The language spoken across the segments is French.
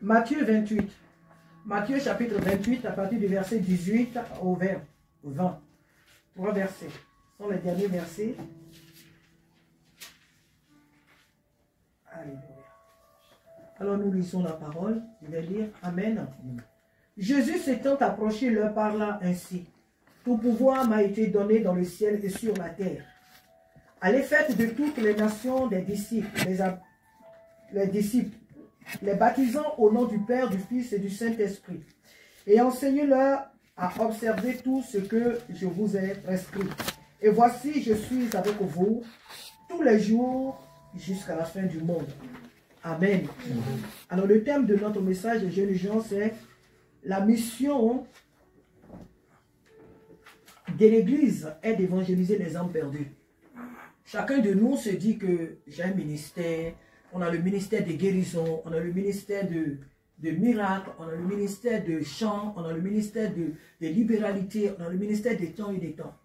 Matthieu 28. Matthieu chapitre 28, à partir du verset 18 au 20. 3 versets. Ce sont les derniers versets. Alléluia. Alors nous lisons la parole. Je vais lire. Amen. Jésus s'étant approché leur parla ainsi. Tout pouvoir m'a été donné dans le ciel et sur la terre. Allez, faites de toutes les nations des disciples, les baptisant au nom du Père, du Fils et du Saint-Esprit, et enseignez-leur à observer tout ce que je vous ai prescrit. Et voici, je suis avec vous tous les jours jusqu'à la fin du monde. Amen. Alors le thème de notre message de jeunes gens, c'est la mission de l'Église est d'évangéliser les âmes perdues. Chacun de nous se dit que j'ai un ministère, on a le ministère de guérison, on a le ministère de miracles, on a le ministère de chant, on a le ministère de libéralité, on a le ministère des temps et des temps.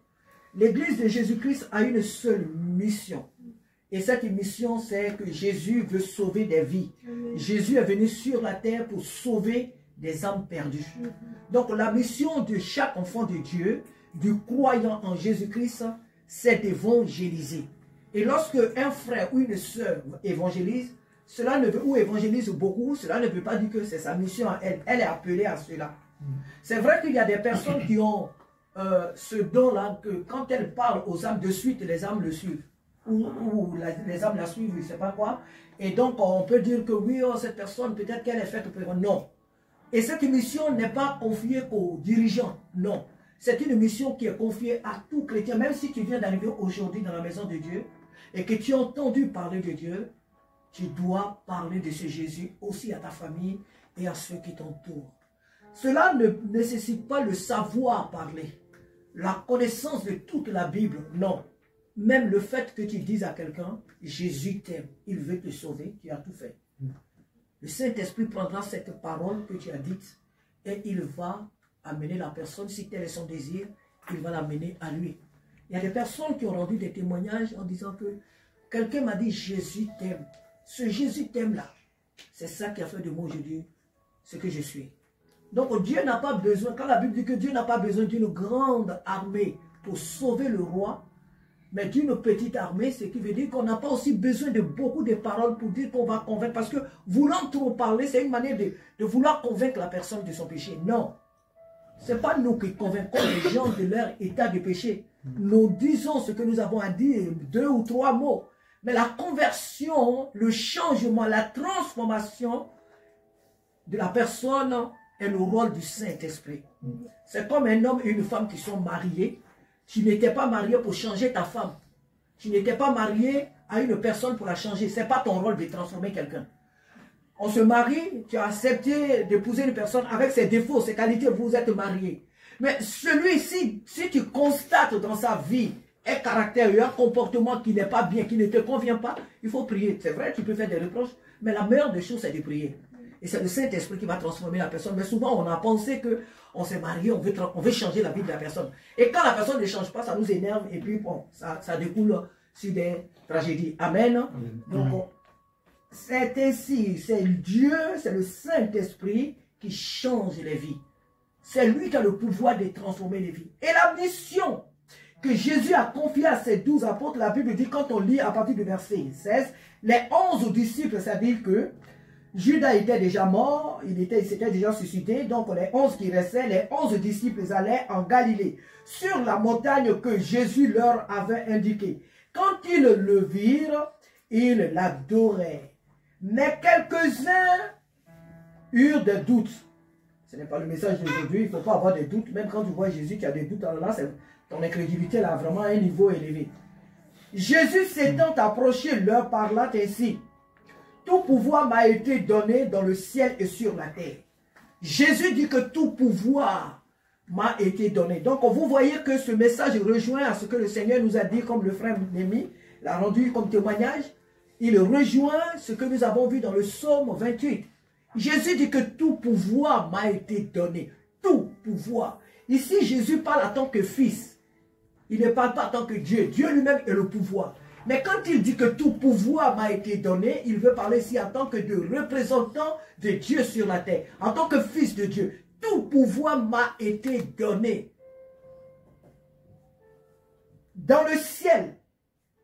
L'Église de Jésus-Christ a une seule mission. Et cette mission, c'est que Jésus veut sauver des vies. Jésus est venu sur la terre pour sauver des âmes perdues. Donc la mission de chaque enfant de Dieu, du croyant en Jésus-Christ, c'est d'évangéliser. Et lorsque un frère ou une sœur évangélise, cela ne veut, ou évangélise beaucoup, cela ne veut pas dire que c'est sa mission à elle. Elle est appelée à cela. C'est vrai qu'il y a des personnes qui ont ce don-là, que quand elles parlent aux âmes de suite, les âmes le suivent. Ou les âmes la suivent, je ne sais pas quoi. Et donc on peut dire que oui, oh, cette personne, peut-être qu'elle est faite pour... Non. Et cette mission n'est pas confiée qu'aux dirigeants. Non. C'est une mission qui est confiée à tout chrétien. Même si tu viens d'arriver aujourd'hui dans la maison de Dieu et que tu as entendu parler de Dieu, tu dois parler de ce Jésus aussi à ta famille et à ceux qui t'entourent. Cela ne nécessite pas le savoir parler, la connaissance de toute la Bible. Non. Même le fait que tu dises à quelqu'un, Jésus t'aime, il veut te sauver, tu as tout fait. Le Saint-Esprit prendra cette parole que tu as dite et il va amener la personne, si tel est son désir, il va l'amener à lui. Il y a des personnes qui ont rendu des témoignages en disant que quelqu'un m'a dit Jésus t'aime. Ce Jésus t'aime là, c'est ça qui a fait de moi aujourd'hui ce que je suis. Donc Dieu n'a pas besoin, quand la Bible dit que Dieu n'a pas besoin d'une grande armée pour sauver le roi, mais d'une petite armée, ce qui veut dire qu'on n'a pas aussi besoin de beaucoup de paroles pour dire qu'on va convaincre. Parce que voulant trop parler, c'est une manière de vouloir convaincre la personne de son péché. Non. Ce n'est pas nous qui convainquons les gens de leur état de péché. Nous disons ce que nous avons à dire, 2 ou 3 mots. Mais la conversion, le changement, la transformation de la personne est le rôle du Saint-Esprit. C'est comme un homme et une femme qui sont mariés. Tu n'étais pas marié pour changer ta femme. Tu n'étais pas marié à une personne pour la changer. Ce n'est pas ton rôle de transformer quelqu'un. On se marie, tu as accepté d'épouser une personne avec ses défauts, ses qualités, vous êtes mariés. Mais celui-ci, si tu constates dans sa vie un caractère et un comportement qui n'est pas bien, qui ne te convient pas, il faut prier. C'est vrai, tu peux faire des reproches, mais la meilleure des choses, c'est de prier. Et c'est le Saint-Esprit qui va transformer la personne. Mais souvent, on a pensé qu'on s'est marié, on veut changer la vie de la personne. Et quand la personne ne change pas, ça nous énerve et puis bon, ça découle sur des tragédies. Amen. Donc, c'est ainsi, c'est Dieu, c'est le Saint-Esprit qui change les vies. C'est lui qui a le pouvoir de transformer les vies. Et la mission que Jésus a confiée à ses 12 apôtres, la Bible dit, quand on lit à partir du verset 16, les 11 disciples, c'est-à-dire que Judas était déjà mort, il s'était déjà suscité, donc les 11 qui restaient, les 11 disciples allaient en Galilée, sur la montagne que Jésus leur avait indiquée. Quand ils le virent, ils l'adoraient. Mais quelques-uns eurent des doutes. Ce n'est pas le message d'aujourd'hui, il ne faut pas avoir des doutes. Même quand tu vois Jésus qui a des doutes, alors là, ton incrédulité là, vraiment à un niveau élevé. Jésus s'étant approché leur parla ainsi. Tout pouvoir m'a été donné dans le ciel et sur la terre. Jésus dit que tout pouvoir m'a été donné. Donc vous voyez que ce message rejoint à ce que le Seigneur nous a dit, comme le frère Némi l'a rendu comme témoignage. Il rejoint ce que nous avons vu dans le psaume 28. Jésus dit que tout pouvoir m'a été donné. Tout pouvoir. Ici, Jésus parle en tant que fils. Il ne parle pas en tant que Dieu. Dieu lui-même est le pouvoir. Mais quand il dit que tout pouvoir m'a été donné, il veut parler ici en tant que de représentant de Dieu sur la terre. En tant que fils de Dieu. Tout pouvoir m'a été donné. Dans le ciel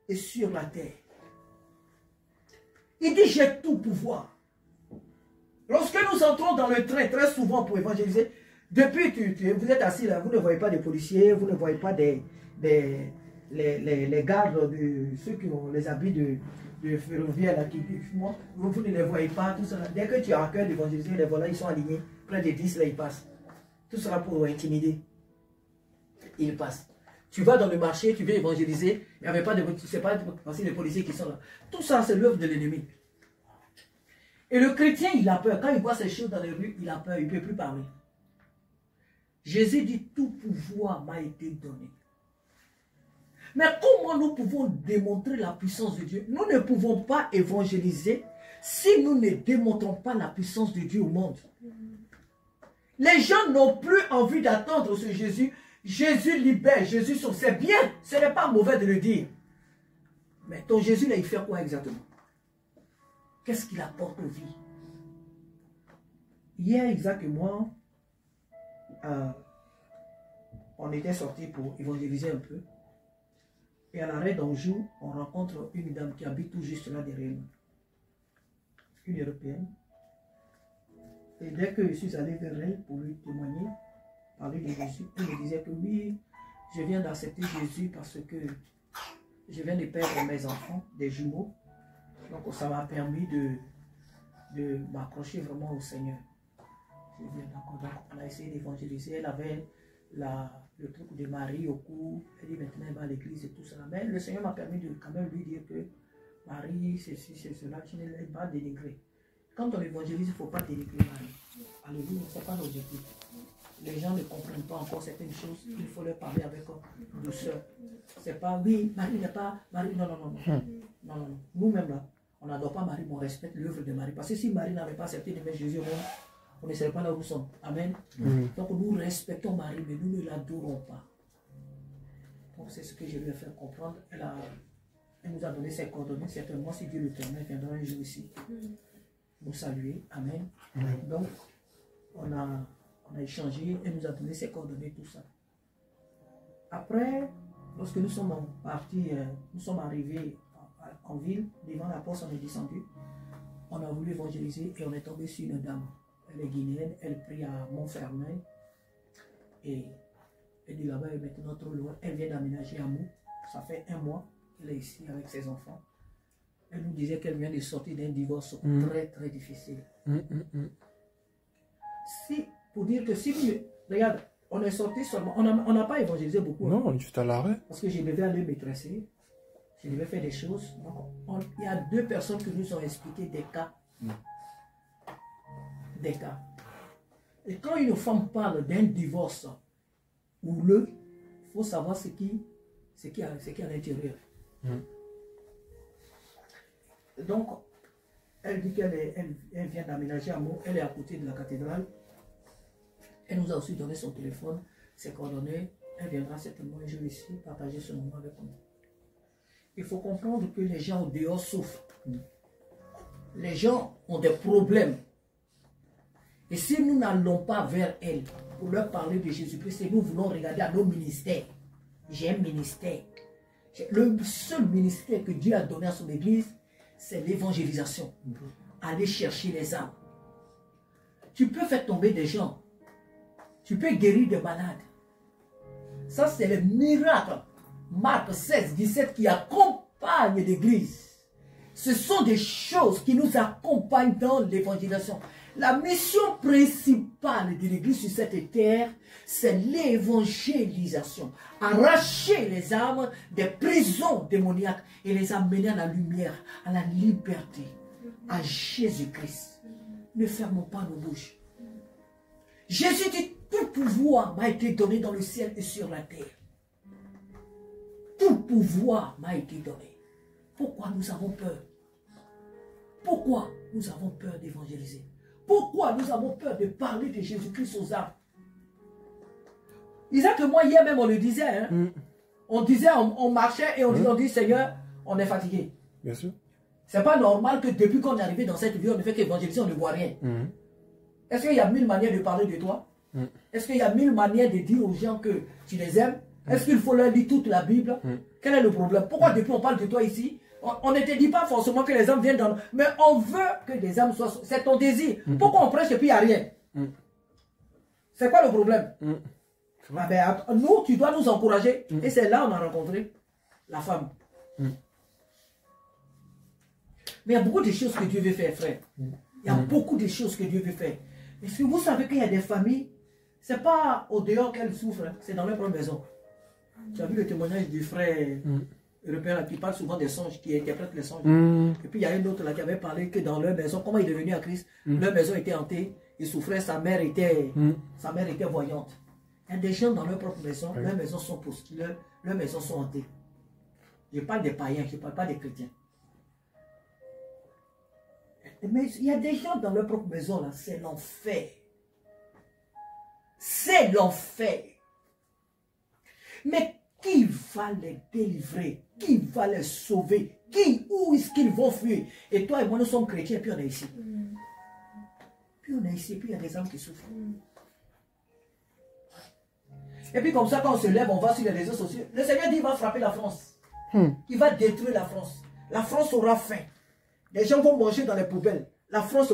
et sur la terre. Il dit j'ai tout pouvoir. Lorsque nous entrons dans le train, très souvent pour évangéliser, depuis vous êtes assis là, vous ne voyez pas des policiers, vous ne voyez pas les gardes, ceux qui ont les habits de ferroviaire là, vous ne les voyez pas, tout ça. Dès que tu as un cœur d'évangéliser, les volants ils sont alignés, près de 10 là ils passent. Tout sera pour intimider. Ils passent. Tu vas dans le marché, tu veux évangéliser, il n'y avait pas de... C'est pas les policiers qui sont là. Tout ça, c'est l'œuvre de l'ennemi. Et le chrétien, il a peur. Quand il voit ces choses dans les rues, il a peur, il ne peut plus parler. Jésus dit, tout pouvoir m'a été donné. Mais comment nous pouvons démontrer la puissance de Dieu? Nous ne pouvons pas évangéliser si nous ne démontrons pas la puissance de Dieu au monde. Les gens n'ont plus envie d'attendre ce Jésus. Jésus libère, Jésus sauve. C'est bien, ce n'est pas mauvais de le dire. Mais ton Jésus, là, il fait quoi exactement? Qu'est-ce qu'il apporte aux vies? Hier, exactement, on était sortis pour évangéliser un peu. Et à l'arrêt d'Anjou, on rencontre une dame qui habite tout juste là derrière nous. Une Européenne. Et dès que je suis allé vers elle pour lui témoigner, parler de Jésus, elle me disait que oui, je viens d'accepter Jésus parce que je viens de perdre mes enfants, des jumeaux. Donc ça m'a permis de m'accrocher vraiment au Seigneur. Je viens d'accord. Donc on a essayé d'évangéliser. Elle avait le truc de Marie au cou. Elle dit maintenant elle va à l'église et tout ça. Mais le Seigneur m'a permis de quand même lui dire que Marie, ceci, c'est cela, tu ne l'as pas dénigré. Quand on évangélise, il ne faut pas dénigrer Marie. Alléluia, ce n'est pas l'objectif. Les gens ne comprennent pas encore certaines choses. Il faut leur parler avec douceur. C'est pas, oui, Marie n'est pas... Marie, non, non, non, non. Non, non, non. Nous-mêmes, là, on n'adore pas Marie, mais on respecte l'œuvre de Marie. Parce que si Marie n'avait pas accepté de mettre Jésus au monde, on ne serait pas là où nous sommes. Amen. Donc nous respectons Marie, mais nous ne l'adorons pas. Donc c'est ce que je lui ai fait comprendre. Elle nous a donné ses coordonnées. Certainement, si Dieu le permet, elle viendra un jour ici nous saluer. Amen. Donc, on a échangé, elle nous a donné ses coordonnées, tout ça. Après, lorsque nous sommes partis, nous sommes arrivés en ville, devant la porte, on est descendu. On a voulu évangéliser et on est tombé sur une dame. Elle est guinéenne, elle prie à Montfermeil. Et elle dit là-bas, elle est maintenant trop loin. Elle vient d'aménager à Mou. Ça fait 1 mois qu'elle est ici avec ses enfants. Elle nous disait qu'elle vient de sortir d'un divorce très très difficile. Si, pour dire que si vous... Regarde, on est sorti seulement... On n'a pas évangélisé beaucoup. Non, on est juste à l'arrêt. Parce que je devais aller me tresser. Je devais faire des choses. Donc, il y a 2 personnes qui nous ont expliqué des cas. Des cas. Et quand une femme parle d'un divorce houleux, il faut savoir ce qui est à l'intérieur. Donc, elle dit qu'elle vient d'aménager à Meaux, elle est à côté de la cathédrale. Elle nous a aussi donné son téléphone, ses coordonnées. Elle viendra certainement un jour ici partager ce moment avec nous. Il faut comprendre que les gens au dehors souffrent. Les gens ont des problèmes. Et si nous n'allons pas vers elles pour leur parler de Jésus-Christ, et nous voulons regarder à nos ministères. J'ai un ministère. Le seul ministère que Dieu a donné à son église, c'est l'évangélisation. Aller chercher les âmes. Tu peux faire tomber des gens. Tu peux guérir des malades. Ça, c'est le miracle. Marc 16, 17 qui accompagne l'église. Ce sont des choses qui nous accompagnent dans l'évangélisation. La mission principale de l'église sur cette terre, c'est l'évangélisation. Arracher les âmes des prisons démoniaques et les amener à la lumière, à la liberté, à Jésus-Christ. Ne fermons pas nos bouches. Jésus dit, tout pouvoir m'a été donné dans le ciel et sur la terre. Tout pouvoir m'a été donné. Pourquoi nous avons peur? Pourquoi nous avons peur d'évangéliser? Pourquoi nous avons peur de parler de Jésus-Christ aux âmes? Isaac et moi, hier même, on le disait. Hein? On disait, on marchait et on disait, Seigneur, on est fatigué. Bien sûr. C'est pas normal que depuis qu'on est arrivé dans cette vie, on ne fait qu'évangéliser, on ne voit rien. Est-ce qu'il y a 1000 manières de parler de toi? Est-ce qu'il y a 1000 manières de dire aux gens que tu les aimes? Est-ce qu'il faut leur lire toute la Bible? Quel est le problème? Pourquoi depuis on parle de toi ici? On ne te dit pas forcément que les âmes viennent dans... Mais on veut que les âmes soient... C'est ton désir. Pourquoi on prêche et puis il n'y a rien? C'est quoi le problème? Ah ben, nous, tu dois nous encourager. Et c'est là qu'on a rencontré la femme. Mais il y a beaucoup de choses que Dieu veut faire, frère. Il y a beaucoup de choses que Dieu veut faire. Est-ce que vous savez qu'il y a des familles, c'est pas au dehors qu'elles souffrent, c'est dans leur propre maison. Tu as vu le témoignage du frère européen là, qui parle souvent des songes, qui interprète les songes. Et puis il y a un autre là qui avait parlé que dans leur maison, comment il est devenu à Christ, leur maison était hantée, il souffrait, sa mère était voyante. Il y a des gens dans leur propre maison, leurs maisons sont leurs maisons sont hantées. Je parle des païens, je ne parle pas des chrétiens. Mais il y a des gens dans leur propre maison, là, c'est l'enfer. C'est l'enfer. Mais qui va les délivrer? Qui va les sauver? Où est-ce qu'ils vont fuir? Et toi et moi, nous sommes chrétiens, puis on est ici. Puis on est ici, puis il y a des âmes qui souffrent. Et puis comme ça, quand on se lève, on va sur les réseaux sociaux. Le Seigneur dit, il va frapper la France. Il va détruire la France. La France aura faim. Les gens vont manger dans les poubelles. La France...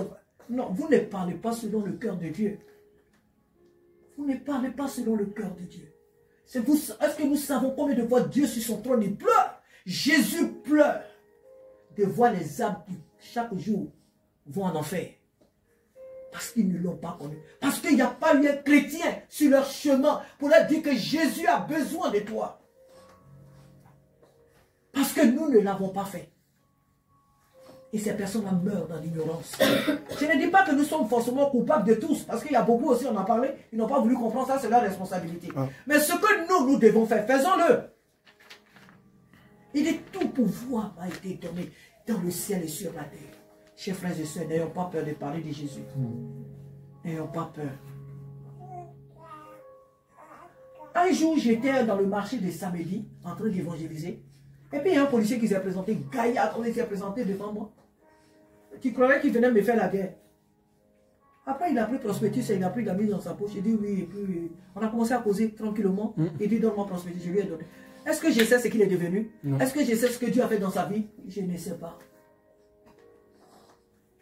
Non, vous ne parlez pas selon le cœur de Dieu. Vous ne parlez pas selon le cœur de Dieu. Est-ce que nous savons combien de fois Dieu sur son trône, il pleure? Jésus pleure de voir les âmes qui, chaque jour, vont en enfer. Parce qu'ils ne l'ont pas connu. Parce qu'il n'y a pas eu un chrétien sur leur chemin pour leur dire que Jésus a besoin de toi. Parce que nous ne l'avons pas fait. Et ces personnes-là meurent dans l'ignorance. Je ne dis pas que nous sommes forcément coupables de tous, parce qu'il y a beaucoup aussi, on en a parlé, ils n'ont pas voulu comprendre ça, c'est leur responsabilité. Mais ce que nous devons faire, faisons-le. Il dit tout pouvoir a été donné dans le ciel et sur la terre. Chers frères et sœurs, n'ayons pas peur de parler de Jésus. N'ayons pas peur. Un jour, j'étais dans le marché de samedi, en train d'évangéliser. Et puis il y a un policier qui s'est présenté, gaillard, il s'est présenté devant moi. Tu croyais qu'il venait me faire la guerre. Après, il a pris prospectus et il a pris la mise dans sa poche. Il dit oui, et puis on a commencé à causer tranquillement. Il dit donne-moi prospectus, je lui ai donné. Est-ce que je sais ce qu'il est devenu? Est-ce que je sais ce que Dieu a fait dans sa vie? Je ne sais pas.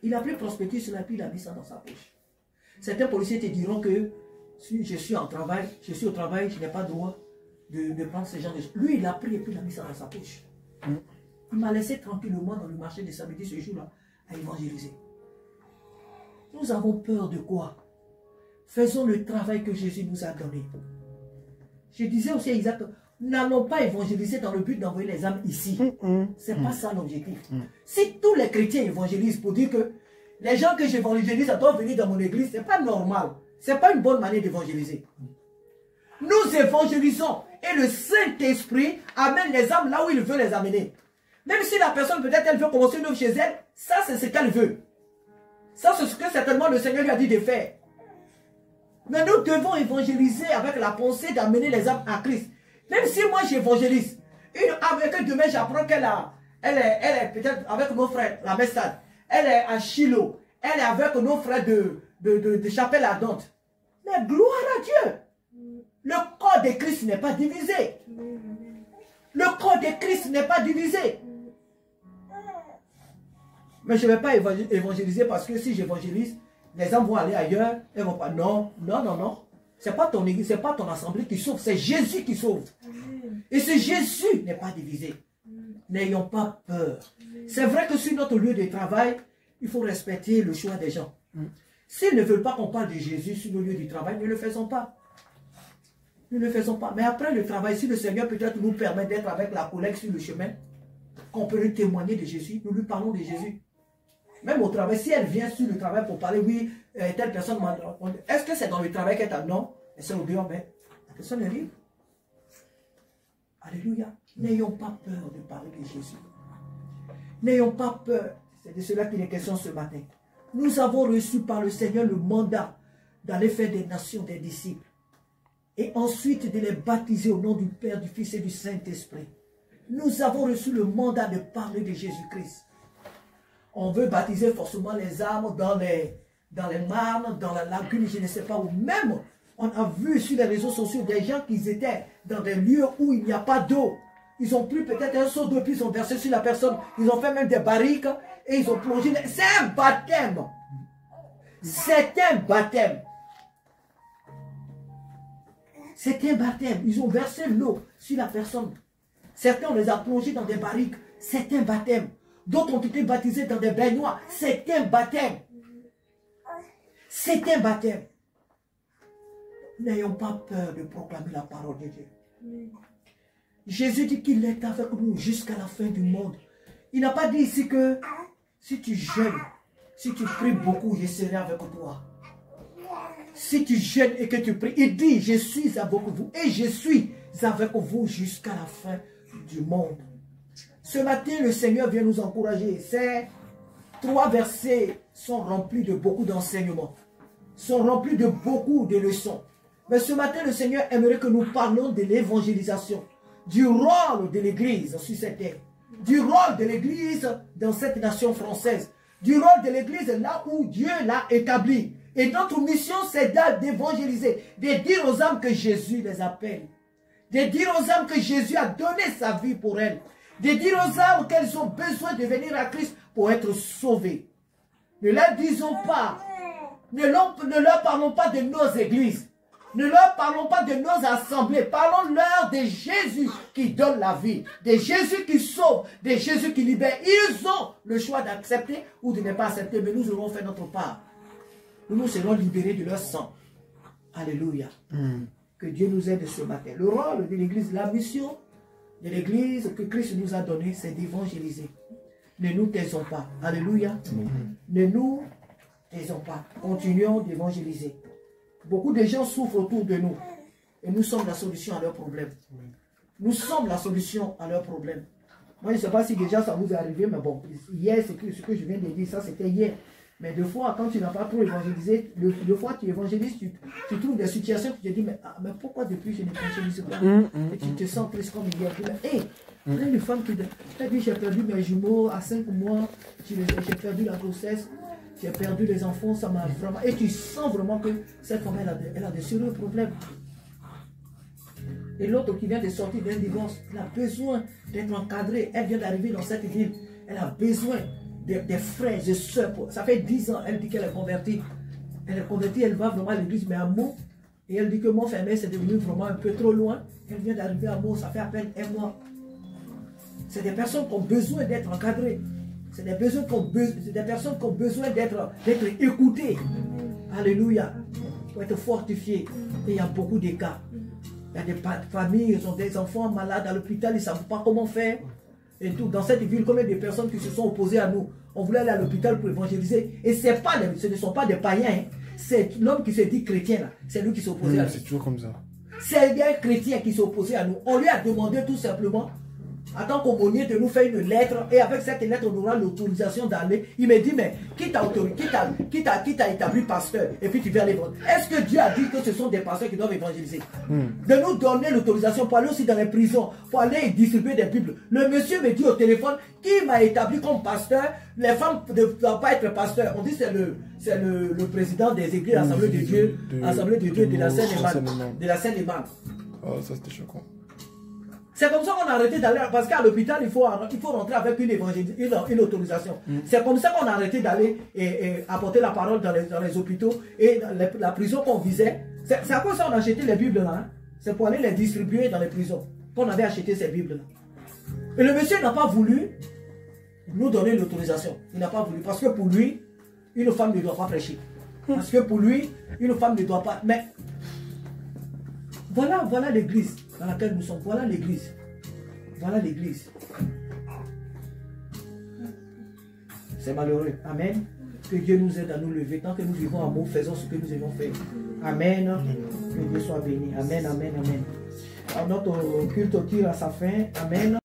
Il a pris prospectus et puis il a mis ça dans sa poche. Certains policiers te diront que si je suis au travail, je n'ai pas le droit de prendre ce genre de choses. Lui, il a pris et puis il a mis ça dans sa poche. Il m'a laissé tranquillement dans le marché de samedi ce jour-là à évangéliser. Nous avons peur de quoi? Faisons le travail que Jésus nous a donné. Je disais aussi à Isaac, n'allons pas évangéliser dans le but d'envoyer les âmes ici. Ce n'est pas ça l'objectif. Si tous les chrétiens évangélisent pour dire que les gens que j'évangélise doivent venir dans mon église, ce n'est pas normal. Ce n'est pas une bonne manière d'évangéliser. Nous évangélisons et le Saint-Esprit amène les âmes là où il veut les amener. Même si la personne, peut-être, elle veut commencer une œuvre chez elle, ça c'est ce qu'elle veut. Ça c'est ce que certainement le Seigneur lui a dit de faire. Mais nous devons évangéliser avec la pensée d'amener les âmes à Christ. Même si moi j'évangélise, une âme que demain j'apprends elle est peut-être avec nos frères, la Mestade, elle est à Shiloh, elle est avec nos frères de Chapelle Ardente. Mais gloire à Dieu! Le corps de Christ n'est pas divisé. Le corps de Christ n'est pas divisé. Mais je ne vais pas évangéliser parce que si j'évangélise, les âmes vont aller ailleurs. Elles vont pas. Non, non, non, non. Ce n'est pas ton église, ce n'est pas ton assemblée qui sauve, c'est Jésus qui sauve. Et ce Jésus n'est pas divisé. N'ayons pas peur. C'est vrai que sur notre lieu de travail, il faut respecter le choix des gens. S'ils ne veulent pas qu'on parle de Jésus sur le lieu du travail, ne le faisons pas. Nous ne le faisons pas. Mais après le travail, si le Seigneur peut-être nous permet d'être avec la collègue sur le chemin, qu'on peut lui témoigner de Jésus, nous lui parlons de Jésus. Même au travail, si elle vient sur le travail pour parler, oui, telle personne m'a... Est-ce que c'est dans le travail qu'elle t'a... Non, c'est au dehors, mais la personne est libre. Alléluia. N'ayons pas peur de parler de Jésus. N'ayons pas peur. C'est de cela qu'il est question ce matin. Nous avons reçu par le Seigneur le mandat d'aller faire des nations des disciples. Et ensuite de les baptiser au nom du Père, du Fils et du Saint-Esprit. Nous avons reçu le mandat de parler de Jésus-Christ. On veut baptiser forcément les âmes dans les marnes, dans la lagune, je ne sais pas où. Même, on a vu sur les réseaux sociaux des gens qui étaient dans des lieux où il n'y a pas d'eau. Ils ont pris peut-être un seau d'eau, puis ils ont versé sur la personne. Ils ont fait même des barriques et ils ont plongé. C'est un baptême. C'est un baptême. C'est un baptême. Ils ont versé l'eau sur la personne. Certains, on les a plongés dans des barriques. C'est un baptême. D'autres ont été baptisés dans des baignoires. C'est un baptême. C'est un baptême. N'ayons pas peur de proclamer la parole de Dieu. Jésus dit qu'il est avec nous jusqu'à la fin du monde. Il n'a pas dit ici que si tu jeûnes, si tu pries beaucoup, je serai avec toi. Si tu jeûnes et que tu pries, il dit, je suis avec vous et je suis avec vous jusqu'à la fin du monde. Ce matin, le Seigneur vient nous encourager. Ces 3 versets sont remplis de beaucoup d'enseignements, sont remplis de beaucoup de leçons. Mais ce matin, le Seigneur aimerait que nous parlions de l'évangélisation, du rôle de l'Église sur cette terre, du rôle de l'Église dans cette nation française, du rôle de l'Église là où Dieu l'a établi. Et notre mission, c'est d'évangéliser, de dire aux âmes que Jésus les appelle, de dire aux âmes que Jésus a donné sa vie pour elles, de dire aux âmes qu'elles ont besoin de venir à Christ pour être sauvées. Ne leur disons pas, ne leur parlons pas de nos églises, ne leur parlons pas de nos assemblées, parlons-leur de Jésus qui donne la vie, de Jésus qui sauve, de Jésus qui libère. Ils ont le choix d'accepter ou de ne pas accepter, mais nous aurons fait notre part. Nous serons libérés de leur sang. Alléluia. Que Dieu nous aide ce matin. Le rôle de l'Église, la mission de l'Église que Christ nous a donnée, c'est d'évangéliser. Ne nous taisons pas. Alléluia. Ne nous taisons pas. Continuons d'évangéliser. Beaucoup de gens souffrent autour de nous. Et nous sommes la solution à leurs problèmes. Nous sommes la solution à leurs problèmes. Moi, je ne sais pas si déjà ça vous est arrivé, mais bon, hier, ce que je viens de dire, ça c'était hier. Mais des fois, quand tu n'as pas trop évangélisé, deux fois tu évangélises, tu trouves des situations, tu te dis, mais pourquoi depuis je n'évangélise pas? Et tu te sens triste comme hier. Hé, il y a une femme qui a dit, j'ai perdu mes jumeaux à 5 mois, j'ai perdu la grossesse, j'ai perdu les enfants, ça m'a vraiment... Et tu sens vraiment que cette femme, elle a de sérieux problèmes. Et l'autre qui vient de sortir d'un divorce, elle a besoin d'être encadrée. Elle vient d'arriver dans cette ville, elle a besoin des frères et sœurs. Ça fait 10 ans, elle dit qu'elle est convertie. Elle est convertie, elle va vraiment à l'église, mais à Meaux. Et elle dit que Montfermeil, c'est devenu vraiment un peu trop loin. Elle vient d'arriver à Meaux, ça fait à peine 1 mois. C'est des personnes qui ont besoin d'être encadrées. C'est des personnes qui ont besoin d'être écoutées. Alléluia. Pour être fortifiées. Et il y a beaucoup de cas. Il y a des familles, ils ont des enfants malades à l'hôpital, ils ne savent pas comment faire. Et tout. Dans cette ville, combien de personnes qui se sont opposées à nous? On voulait aller à l'hôpital pour évangéliser. Et ce ne sont pas des païens. Hein. C'est l'homme qui se dit chrétien. Là. C'est lui qui s'est opposé à nous. C'est toujours comme ça. C'est un chrétien qui s'est opposé à nous. On lui a demandé tout simplement, en tant qu'aumônier, de nous faire une lettre. Et avec cette lettre, on aura l'autorisation d'aller. Il me dit, mais qui t'a établi pasteur? Et puis tu viens aller vendre. Est-ce que Dieu a dit que ce sont des pasteurs qui doivent évangéliser? De nous donner l'autorisation pour aller aussi dans les prisons, pour aller distribuer des Bibles. Le monsieur me dit au téléphone, qui m'a établi comme pasteur? Les femmes ne doivent pas être pasteurs. On dit que c'est le président des églises, l'Assemblée de Dieu, de la Seine-et-Marne. Oh, ça c'était choquant. C'est comme ça qu'on a arrêté d'aller, parce qu'à l'hôpital, il faut rentrer avec une autorisation. C'est comme ça qu'on a arrêté d'aller et apporter la parole dans les hôpitaux et dans la prison qu'on visait. C'est à cause ça qu'on a acheté les Bibles là. Hein. C'est pour aller les distribuer dans les prisons qu'on avait acheté ces Bibles là. Et le monsieur n'a pas voulu nous donner l'autorisation. Il n'a pas voulu, parce que pour lui, une femme ne doit pas prêcher. Parce que pour lui, une femme ne doit pas... Mais voilà l'église dans laquelle nous sommes. Voilà l'église. Voilà l'église. C'est malheureux. Amen. Que Dieu nous aide à nous lever. Tant que nous vivons en amour, faisons ce que nous avons fait. Amen. Que Dieu soit béni. Amen, amen, amen. Alors, notre culte tire à sa fin. Amen.